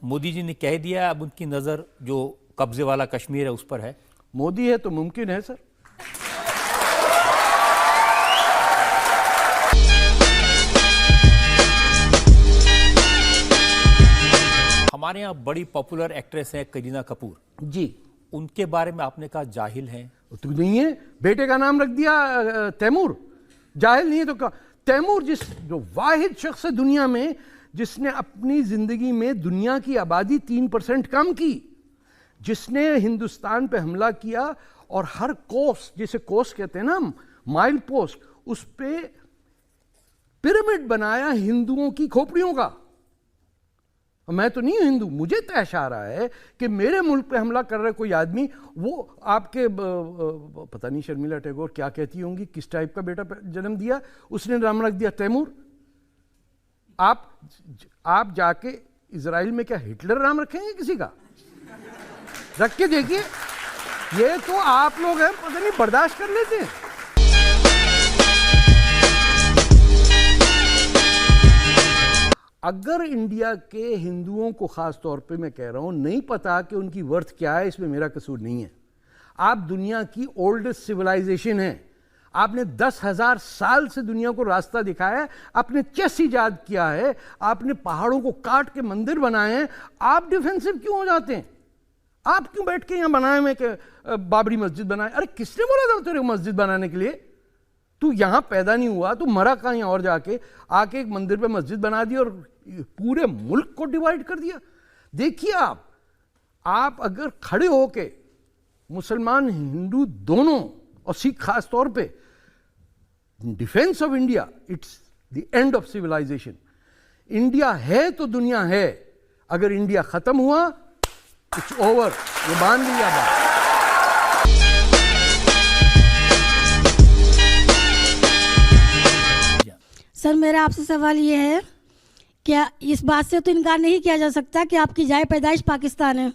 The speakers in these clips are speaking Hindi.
मोदी जी ने कह दिया, अब उनकी नज़र जो कब्जे वाला कश्मीर है उस पर है। मोदी है तो मुमकिन है सर। हमारे यहाँ बड़ी पॉपुलर एक्ट्रेस है करीना कपूर जी, उनके बारे में आपने कहा जाहिल हैं। तो नहीं है, बेटे का नाम रख दिया तैमूर। जाहिल नहीं है तो तैमूर जो वाहिद शख्स है दुनिया में जिसने अपनी जिंदगी में दुनिया की आबादी 3% कम की, जिसने हिंदुस्तान पे हमला किया और हर कोस, जिसे कोस कहते हैं ना, माइल पोस्ट, उस पे पिरामिड बनाया हिंदुओं की खोपड़ियों का। मैं तो नहीं हूं हिंदू, मुझे तैश आ रहा है कि मेरे मुल्क पे हमला कर रहा है कोई आदमी, वो आपके पता नहीं शर्मिला टैगोर क्या कहती होंगी, किस टाइप का बेटा जन्म दिया, उसने नाम रख दिया तैमूर। आप जाके इजराइल में क्या हिटलर नाम रखेंगे किसी का? रख के देखिए, ये तो आप लोग हैं पता नहीं बर्दाश्त कर लेते हैं। अगर इंडिया के हिंदुओं को खास तौर पे मैं कह रहा हूं नहीं पता कि उनकी वर्थ क्या है, इसमें मेरा कसूर नहीं है। आप दुनिया की ओल्डेस्ट सिविलाइजेशन है, आपने 10,000 साल से दुनिया को रास्ता दिखाया है, आपने चेस इजाद किया है, आपने पहाड़ों को काट के मंदिर बनाए हैं, आप डिफेंसिव क्यों हो जाते हैं? आप क्यों बैठ के यहां बनाए हुए कि बाबरी मस्जिद बनाए? अरे किसने बोला था तेरे को मस्जिद बनाने के लिए? तू यहां पैदा नहीं हुआ, तू मरा कहीं और जाके आके एक मंदिर पे मस्जिद बना दी और पूरे मुल्क को डिवाइड कर दिया। देखिए आप अगर खड़े होके मुसलमान हिंदू दोनों और सिख खास तौर पे defence of India, it's the end of civilisation. India है तो दुनिया है, अगर इंडिया खत्म हुआ इट्स ओवर, ये मान लिया बात। सर मेरा आपसे सवाल ये है, क्या इस बात से तो इनकार नहीं किया जा सकता कि आपकी जाए पैदाइश पाकिस्तान है,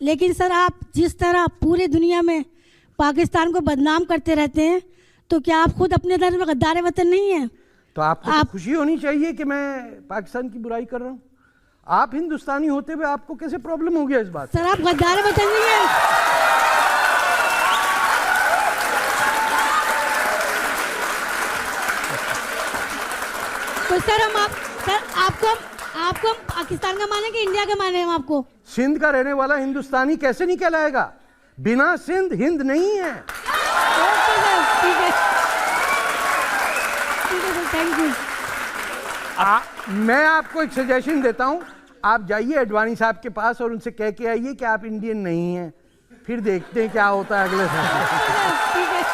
लेकिन सर आप जिस तरह पूरे दुनिया में पाकिस्तान को बदनाम करते रहते हैं, तो क्या आप खुद अपने दर में गद्दार वतन नहीं है? तो आपको तो खुशी होनी चाहिए कि मैं पाकिस्तान की बुराई कर रहा हूं। आप हिंदुस्तानी होते हुए आपको कैसे प्रॉब्लम हो गया इस बात? सर आप गद्दार वतन नहीं है। तो सर आपको पाकिस्तान का माने कि इंडिया का माने? हम आपको सिंध का रहने वाला हिंदुस्तानी कैसे नहीं कहलाएगा? बिना सिंध हिंद नहीं है। ठीक है सर, थैंक यू। मैं आपको एक सजेशन देता हूं, आप जाइए अडवाणी साहब के पास और उनसे कह के आइए कि आप इंडियन नहीं हैं, फिर देखते हैं क्या होता है अगले साल। ठीक है।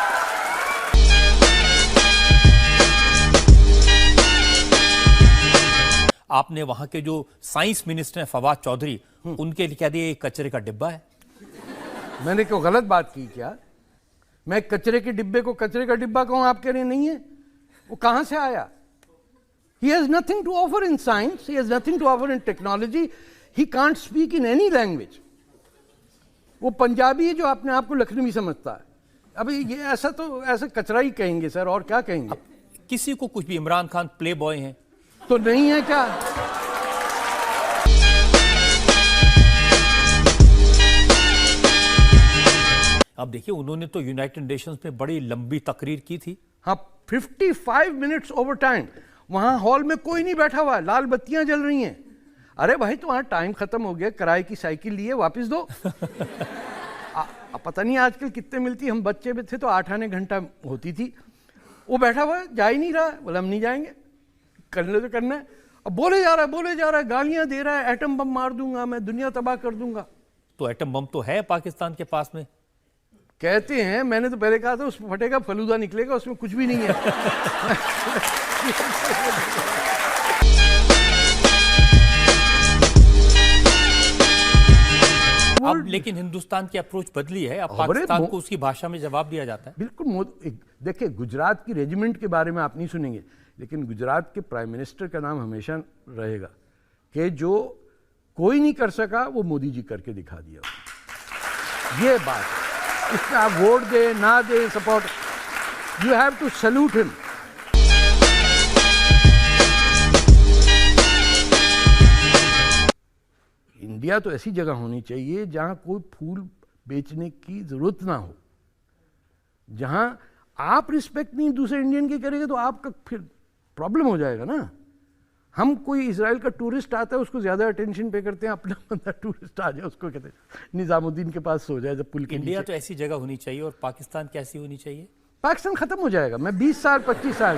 आपने वहां के जो साइंस मिनिस्टर हैं फवाद चौधरी, उनके लिए कह दिया ये कचरे का डिब्बा है। मैंने क्यों गलत बात की क्या? मैं कचरे के डिब्बे को कचरे का डिब्बा कहूं, आप कह रहे नहीं है? वो कहां से आया? He has nothing to offer in science, he has nothing to offer in technology, he can't speak in any language. वो पंजाबी है जो अपने आप को लखनवी समझता है। अभी ये ऐसा कचरा ही कहेंगे सर, और क्या कहेंगे? किसी को कुछ भी, इमरान खान प्ले बॉय हैं तो नहीं है क्या? अब देखिए उन्होंने तो यूनाइटेड नेशंस में बड़ी लंबी तकरीर की थी। हाँ, 55 मिनट्स ओवर टाइम। वहां हॉल में कोई नहीं बैठा हुआ है, लाल बत्तियां जल रही हैं। अरे भाई तुम्हारा टाइम खत्म हो गया, किराए की साइकिल लिए वापस दो। पता नहीं आजकल कितने मिलती, हम बच्चे में थे तो 8 आने घंटा होती थी। वो बैठा हुआ है, जा ही नहीं रहा, बोला हम नहीं जाएंगे, करने तो करना है। अब बोले जा रहा है, गालियां दे रहा है, एटम बम मार दूंगा मैं, दुनिया तबाह कर दूंगा। तो एटम बम तो है पाकिस्तान के पास में, कहते हैं। मैंने तो पहले कहा था उसमें फटेगा फलूदा निकलेगा, उसमें कुछ भी नहीं है। अब लेकिन हिंदुस्तान की अप्रोच बदली है, अब पाकिस्तान को उसकी भाषा में जवाब दिया जाता है। बिल्कुल। देखिए गुजरात की रेजिमेंट के बारे में आप नहीं सुनेंगे, लेकिन गुजरात के प्राइम मिनिस्टर का नाम हमेशा रहेगा कि जो कोई नहीं कर सका वो मोदी जी करके दिखा दिया। ये बात है, इसमें आप वोट दे ना दे, support, you have to salute him. India तो ऐसी जगह होनी चाहिए जहां कोई फूल बेचने की जरूरत ना हो, जहां आप रिस्पेक्ट नहीं दूसरे इंडियन की करेंगे तो आपका फिर प्रॉब्लम हो जाएगा ना। हम कोई इजराइल का टूरिस्ट आता है उसको ज्यादा अटेंशन पे करते हैं, अपना बंदा टूरिस्ट आ जाए उसको कहते हैं निजामुद्दीन के पास सो जाए जब पुल के इंडिया नीचे। तो ऐसी जगह होनी चाहिए और पाकिस्तान कैसी होनी चाहिए? पाकिस्तान खत्म हो जाएगा। मैं 20 साल 25 साल